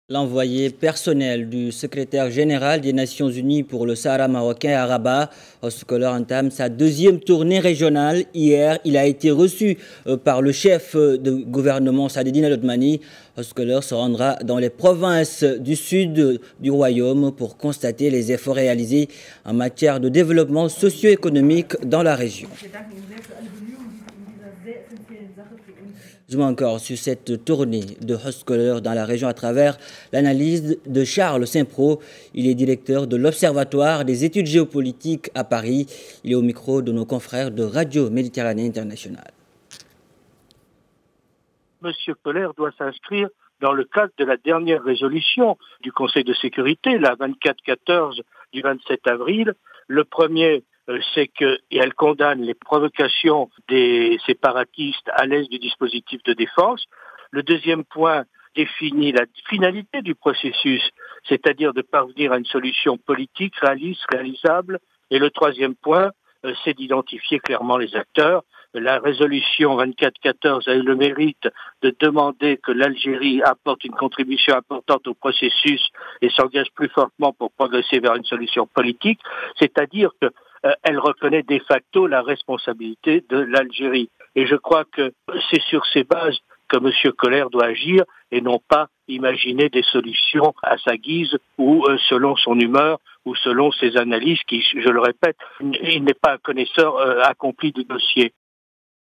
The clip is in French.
L'envoyé personnel du secrétaire général des Nations Unies pour le Sahara marocain à Rabat, Oscoler, entame sa deuxième tournée régionale. Hier, il a été reçu par le chef de gouvernement Saadedine El-Othmani. Oscoler se rendra dans les provinces du sud du royaume pour constater les efforts réalisés en matière de développement socio-économique dans la région. Je vois encore sur cette tournée de Oscoler dans la région à travers l'analyse de Charles Saint-Pro. Il est directeur de l'Observatoire des études géopolitiques à Paris. Il est au micro de nos confrères de Radio Méditerranée Internationale. Monsieur Koller doit s'inscrire dans le cadre de la dernière résolution du Conseil de sécurité, la 2414 du 27 avril. Le premier, c'est qu'elle condamne les provocations des séparatistes à l'est du dispositif de défense. Le deuxième point définit la finalité du processus, c'est-à-dire de parvenir à une solution politique réaliste, réalisable. Et le troisième point, c'est d'identifier clairement les acteurs. La résolution 2414 a eu le mérite de demander que l'Algérie apporte une contribution importante au processus et s'engage plus fortement pour progresser vers une solution politique, c'est-à-dire qu'elle reconnaît de facto la responsabilité de l'Algérie. Et je crois que c'est sur ces bases que M. Koller doit agir et non pas imaginer des solutions à sa guise ou selon son humeur ou selon ses analyses qui, je le répète, il n'est pas un connaisseur accompli du dossier.